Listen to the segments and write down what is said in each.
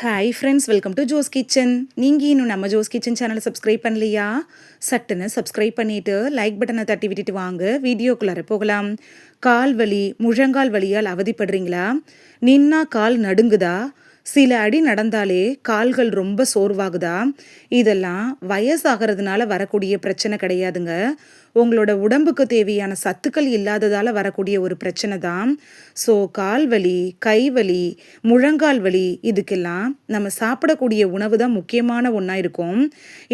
Hi friends, welcome to Jo's kitchen. நீங்கள் இன்னும் நம்ம ஜோஸ் கிச்சன் சேனலை சப்ஸ்கிரைப் பண்ணலையா? சட்டுன்னு சப்ஸ்கிரைப் பண்ணிவிட்டு லைக் பட்டனை தட்டி விட்டுட்டு வாங்க வீடியோக்குள்ளார போகலாம். கால் வலி, முழங்கால் வலியால் அவதிப்படுறீங்களா? நின்னா கால் நடுங்குதா? சில அடி நடந்தாலே கால்கள் ரொம்ப சோர்வாகுதா? இதெல்லாம் வயசாகிறதுனால வரக்கூடிய பிரச்சனை கிடையாதுங்க. உங்களோட உடம்புக்கு தேவையான சத்துக்கள் இல்லாததால் வரக்கூடிய ஒரு பிரச்சனை தான். ஸோ கால் வலி, கை வலி, முழங்கால் வலி இதுக்கெல்லாம் நம்ம சாப்பிடக்கூடிய உணவு தான் முக்கியமான ஒன்றா இருக்கும்.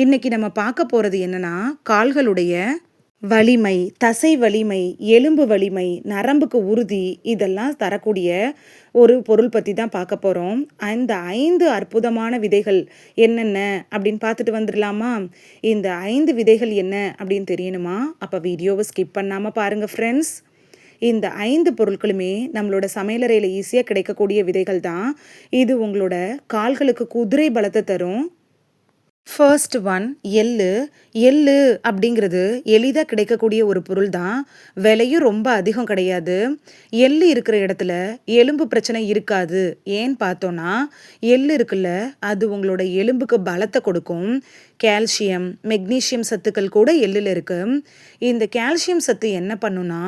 இன்றைக்கி நம்ம பார்க்க போகிறது என்னென்னா, கால்களுடைய வலிமை, தசை வலிமை, எலும்பு வலிமை, நரம்புக்கு உறுதி இதெல்லாம் தரக்கூடிய ஒரு பொருள் பற்றி தான் பார்க்க போகிறோம். அந்த 5 அற்புதமான விதைகள் என்னென்ன அப்படின்னு பார்த்துட்டு வந்துடலாமா? இந்த 5 விதைகள் என்ன அப்படின்னு தெரியணுமா? அப்போ வீடியோவை ஸ்கிப் பண்ணாமல் பாருங்கள் ஃப்ரெண்ட்ஸ். இந்த 5 பொருட்களுமே நம்மளோட சமையலறையில் ஈஸியாக கிடைக்கக்கூடிய விதைகள் தான். இது உங்களோட கால்களுக்கு குதிரை பலத்தை தரும். ஃபர்ஸ்ட் ஒன் எள்ளு. எள்ளு அப்படிங்கிறது எளிதாக கிடைக்கக்கூடிய ஒரு பொருள் தான். விலையும் ரொம்ப அதிகம் கிடையாது. எள்ளு இருக்கிற இடத்துல எலும்பு பிரச்சனை இருக்காது. ஏன்னு பார்த்தோன்னா, எள்ளு இருக்குல்ல, அது உங்களோட எலும்புக்கு பலத்தை கொடுக்கும். கால்சியம், மெக்னீஷியம் சத்துக்கள் கூட எள்ளில் இருக்கு. இந்த கால்சியம் சத்து என்ன பண்ணுன்னா,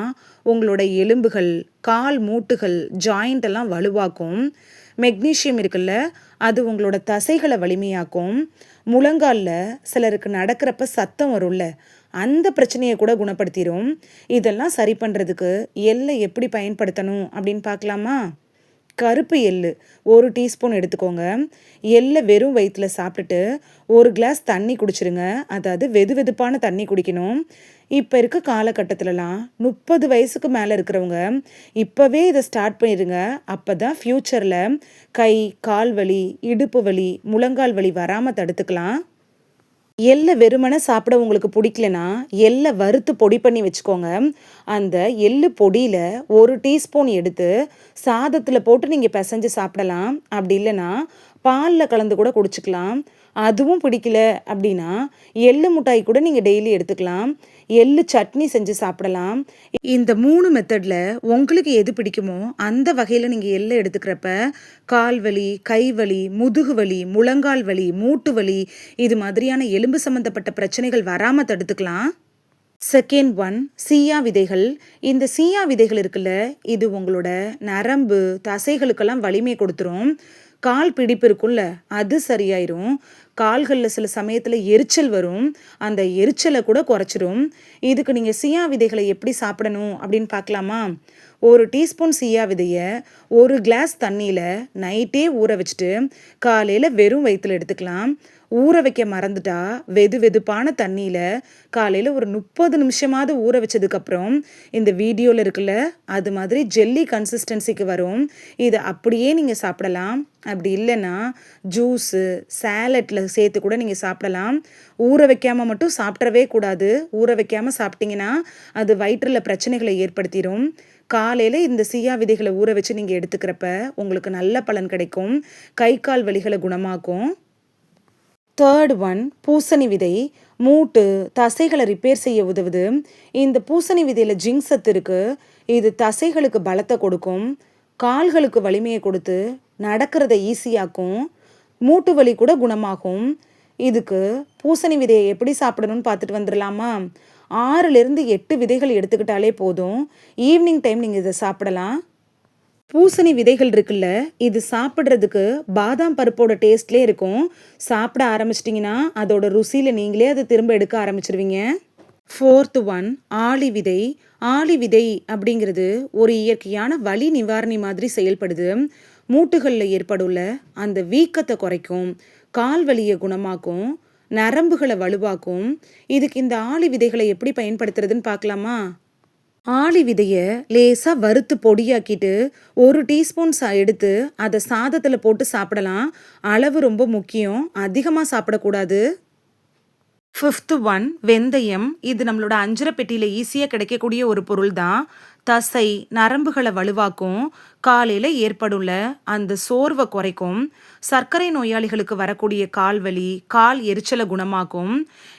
உங்களோட எலும்புகள், கால் மூட்டுகள், ஜாயிண்ட் எல்லாம் வலுவாக்கும். மெக்னீஷியம் இருக்குல்ல, அது உங்களோட தசைகளை வலிமையாக்கும். முழங்காலில் சிலருக்கு நடக்கிறப்ப சத்தம் வரும்ல, அந்த பிரச்சனையை கூட குணப்படுத்திடும். இதெல்லாம் சரி பண்ணுறதுக்கு எள்ளை எப்படி பயன்படுத்தணும் அப்படின்னு பார்க்கலாமா? கருப்பு எள்ளு 1 டீஸ்பூன் எடுத்துக்கோங்க. எள்ளை வெறும் வயிற்றில் சாப்பிட்டுட்டு 1 கிளாஸ் தண்ணி குடிச்சிருங்க. அதாவது வெதுவெதுப்பான தண்ணி குடிக்கணும். இப்போ இருக்க காலகட்டத்திலலாம் 30 வயசுக்கு மேலே இருக்கிறவங்க இப்போவே இதை ஸ்டார்ட் பண்ணிடுங்க. அப்போ தான் ஃப்யூச்சரில் கை, கால் வலி, இடுப்பு வலி, முழங்கால் வலி வராமல் தடுத்துக்கலாம். எள்ளை வெறுமனை சாப்பிட உங்களுக்கு பிடிக்கலனா, எள்ளை வறுத்து பொடி பண்ணி வச்சுக்கோங்க. அந்த எள்ளு பொடியில் 1 டீஸ்பூன் எடுத்து சாதத்தில் போட்டு நீங்கள் பிசைஞ்சு சாப்பிடலாம். அப்படி இல்லைன்னா பாலில் கலந்து கூட குடிச்சிக்கலாம். அதுவும் பிடிக்கல அப்படின்னா எள்ளு மிட்டாய் கூட நீங்கள் டெய்லி எடுத்துக்கலாம். எள்ளு சட்னி செஞ்சு சாப்பிடலாம். இந்த 3 மெத்தடில் உங்களுக்கு எது பிடிக்குமோ அந்த வகையில் நீங்கள் எள்ளை எடுத்துக்கிறப்ப கால் வலி, கை வலி, முதுகு வலி, முழங்கால் வலி, மூட்டு வலி இது மாதிரியான எலும்பு சம்மந்தப்பட்ட பிரச்சனைகள் வராமல் தடுத்துக்கலாம். செகண்ட் ஒன் சீயா விதைகள். இந்த சீயா விதைகள் இருக்குல்ல, இது உங்களோட நரம்பு, தசைகளுக்கெல்லாம் வலிமை கொடுத்துரும். கால் பிடிப்பு இருக்குல்ல, அது சரியாயிரும். கால்களில் சில சமயத்தில் எரிச்சல் வரும், அந்த எரிச்சலை கூட குறைச்சிரும். இதுக்கு நீங்கள் சீயா விதைகளை எப்படி சாப்பிடணும் அப்படின்னு பார்க்கலாமா? 1 டீஸ்பூன் சீயா விதையை 1 கிளாஸ் தண்ணியில் நைட்டே ஊற வச்சுட்டு காலையில் வெறும் வயிற்றில் எடுத்துக்கலாம். ஊற வைக்க மறந்துட்டா வெதுவெதுப்பான தண்ணியில் காலையில் ஒரு 30 நிமிஷமாவது ஊற வச்சதுக்கப்புறம் இந்த வீடியோவில் இருக்குல்ல, அது மாதிரி ஜெல்லி கன்சிஸ்டன்சிக்கு வரும். இதை அப்படியே நீங்கள் சாப்பிடலாம். அப்படி இல்லைன்னா ஜூஸு, சேலட்டில் சேர்த்து கூட நீங்கள் சாப்பிடலாம். ஊற வைக்காமல் மட்டும் சாப்பிட்றவே கூடாது. ஊற வைக்காமல் சாப்பிட்டிங்கன்னா அது வயிற்றில் பிரச்சனைகளை ஏற்படுத்திடும். காலையில் இந்த சீயா விதைகளை ஊற வச்சு நீங்கள் எடுத்துக்கிறப்ப உங்களுக்கு நல்ல பலன் கிடைக்கும். கை கால் வலிகளை குணமாக்கும். தேர்ட் ஒன் பூசணி விதை. மூட்டு, தசைகளை ரிப்பேர் செய்ய உதவுது. இந்த பூசணி விதையில் ஜிங்க் சத்து இருக்குது. இது தசைகளுக்கு பலத்தை கொடுக்கும். கால்களுக்கு வலிமையை கொடுத்து நடக்கிறத ஈஸியாக்கும். மூட்டு வலி கூட குணமாகும். இதுக்கு பூசணி விதையை எப்படி சாப்பிடணும்னு பார்த்துட்டு வந்துடலாமா? 6லேருந்து 8 விதைகள் எடுத்துக்கிட்டாலே போதும். ஈவினிங் டைம் நீங்கள் இதை சாப்பிடலாம். பூசணி விதைகள் இருக்குல்ல, இது சாப்பிட்றதுக்கு பாதாம் பருப்போட டேஸ்ட்லேயே இருக்கும். சாப்பிட ஆரம்பிச்சிட்டிங்கன்னா அதோட ருசியில் நீங்களே அதை திரும்ப எடுக்க ஆரம்பிச்சிருவீங்க. ஃபோர்த்து ஒன் ஆளி விதை. ஆளி விதை அப்படிங்கிறது ஒரு இயற்கையான வலி நிவாரணி மாதிரி செயல்படுது. மூட்டுகளில் ஏற்படுள்ள அந்த வீக்கத்தை குறைக்கும், கால் வலியை குணமாக்கும், நரம்புகளை வலுவாக்கும். இதுக்கு இந்த ஆளி விதைகளை எப்படி பயன்படுத்துறதுன்னு பார்க்கலாமா? ஆளி விதையை லேசாக வறுத்து பொடியாக்கிட்டு 1 டீஸ்பூன் எடுத்து அதை சாதத்தில் போட்டு சாப்பிடலாம். அளவு ரொம்ப முக்கியம், அதிகமாக சாப்பிடக்கூடாது. ஃபிஃப்த்து ஒன் வெந்தயம். இது நம்மளோட அஞ்சரை பெட்டியில் ஈஸியாக கிடைக்கக்கூடிய ஒரு பொருள் தான். தசை நரம்புகளை வலுவாக்கும், காலையில் ஏற்படுள்ள அந்த சோர்வை குறைக்கும், சர்க்கரை நோயாளிகளுக்கு வரக்கூடிய கால் வலி கால் எரிச்சலை குணமாக்கும்.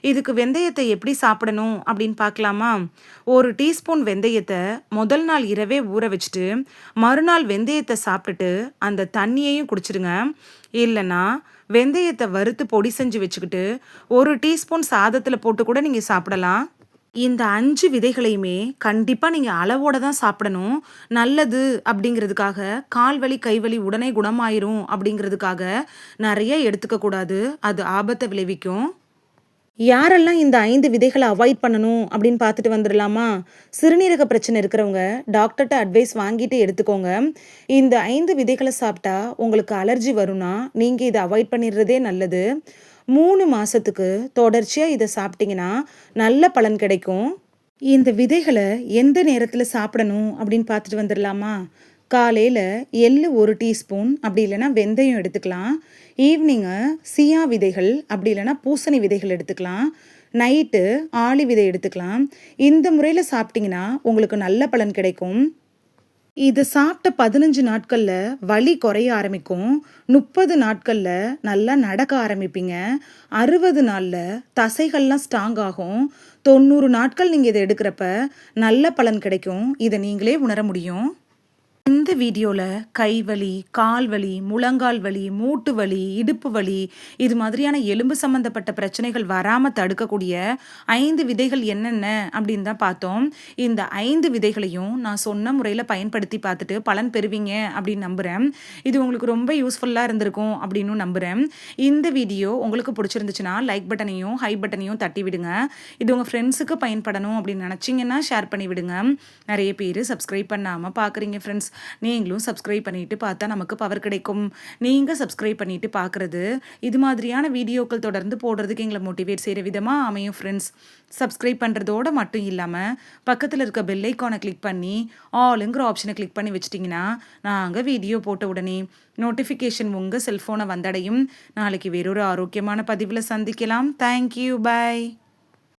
இதுக்கு வெந்தயத்தை எப்படி சாப்பிடணும் அப்படின்னு பார்க்கலாமா? ஒரு டீஸ்பூன் வெந்தயத்தை முதல் நாள் இரவே ஊற வச்சுட்டு மறுநாள் வெந்தயத்தை சாப்பிட்டுட்டு அந்த தண்ணியையும் குடிச்சிடுங்க. இல்லைன்னா வெந்தயத்தை வறுத்து பொடி செஞ்சு வச்சுக்கிட்டு ஒரு டீஸ்பூன் சாதத்தில் போட்டு கூட நீங்கள் சாப்பிடலாம். இந்த 5 விதைகளையுமே கண்டிப்பாக நீங்கள் அளவோட தான் சாப்பிடணும். நல்லது அப்படிங்கிறதுக்காக கால் வலி கை வலி உடனே குணமாயிரும் அப்படிங்கிறதுக்காக நிறைய எடுத்துக்கக்கூடாது. அது ஆபத்தை விளைவிக்கும். யாரெல்லாம் இந்த 5 விதைகளை அவாய்ட் பண்ணணும் அப்படின்னு பார்த்துட்டு வந்துடலாமா? சிறுநீரக பிரச்சனை இருக்கிறவங்க டாக்டர்கிட்ட அட்வைஸ் வாங்கிட்டு எடுத்துக்கோங்க. இந்த 5 விதைகளை சாப்பிட்டா உங்களுக்கு அலர்ஜி வரும்னா நீங்கள் இதை அவாய்ட் பண்ணிடுறதே நல்லது. 3 மாதத்துக்கு தொடர்ச்சியாக இதை சாப்பிட்டீங்கன்னா நல்ல பலன் கிடைக்கும். இந்த விதைகளை எந்த நேரத்தில் சாப்பிடணும் அப்படின்னு பார்த்துட்டு வந்துடலாமா? காலையில் எள்ளு 1 டீஸ்பூன், அப்படி இல்லைன்னா வெந்தயம் எடுத்துக்கலாம். ஈவினிங்கு சியா விதைகள் அப்படி இல்லைன்னா பூசணி விதைகள் எடுத்துக்கலாம். நைட்டு ஆளி விதை எடுத்துக்கலாம். இந்த முறையில் சாப்பிட்டிங்கன்னா உங்களுக்கு நல்ல பலன் கிடைக்கும். இதை சாப்பிட்ட 15 நாட்களில் வலி குறைய ஆரம்பிக்கும். 30 நாட்களில் நல்லா நடக்க ஆரம்பிப்பீங்க. 60 நாளில் தசைகள்லாம் ஸ்ட்ராங் ஆகும். 90 நாட்கள் நீங்கள் இதை எடுக்கிறப்ப நல்ல பலன் கிடைக்கும். இதை நீங்களே உணர முடியும். இந்த வீடியோவில் கை வலி கால் வலி முழங்கால் வலி மூட்டு வலி இடுப்பு வலி இது மாதிரியான எலும்பு சம்மந்தப்பட்ட பிரச்சனைகள் வராமல் தடுக்கக்கூடிய 5 விதைகள் என்னென்ன அப்படின்னு தான் பார்த்தோம். இந்த 5 விதைகளையும் நான் சொன்ன முறையில் பயன்படுத்தி பார்த்துட்டு பலன் பெறுவீங்க அப்படின்னு நம்புகிறேன். இது உங்களுக்கு ரொம்ப யூஸ்ஃபுல்லாக இருந்திருக்கும் அப்படின்னு நம்புகிறேன். இந்த வீடியோ உங்களுக்கு பிடிச்சிருந்துச்சுன்னா லைக் பட்டனையும் ஹை பட்டனையும் தட்டி விடுங்க. இது உங்கள் ஃப்ரெண்ட்ஸுக்கு பயன்படணும் அப்படின்னு நினச்சிங்கன்னா ஷேர் பண்ணி விடுங்க. நிறைய பேர் சப்ஸ்கிரைப் பண்ணாமல் பார்க்குறீங்க ஃப்ரெண்ட்ஸ். நீங்களும் சப்ஸ்கிரைப் பண்ணிட்டு பார்த்தா நமக்கு பவர் கிடைக்கும். நீங்கள் சப்ஸ்கிரைப் பண்ணிட்டு பார்க்குறது இது மாதிரியான வீடியோக்கள் தொடர்ந்து போடுறதுக்கு எங்களை மோட்டிவேட் செய்கிற விதமாக அமையும் ஃப்ரெண்ட்ஸ். சப்ஸ்கிரைப் பண்ணுறதோடு மட்டும் இல்லாமல் பக்கத்தில் இருக்க பெல் ஐக்கானை கிளிக் பண்ணி ஆளுங்கிற ஆப்ஷனை கிளிக் பண்ணி வச்சிட்டிங்கன்னா நாங்கள் வீடியோ போட்ட உடனே நோட்டிஃபிகேஷன் உங்கள் செல்ஃபோனை வந்தடையும். நாளைக்கு வேறொரு ஆரோக்கியமான பதிவில் சந்திக்கலாம். தேங்க்யூ, பாய்.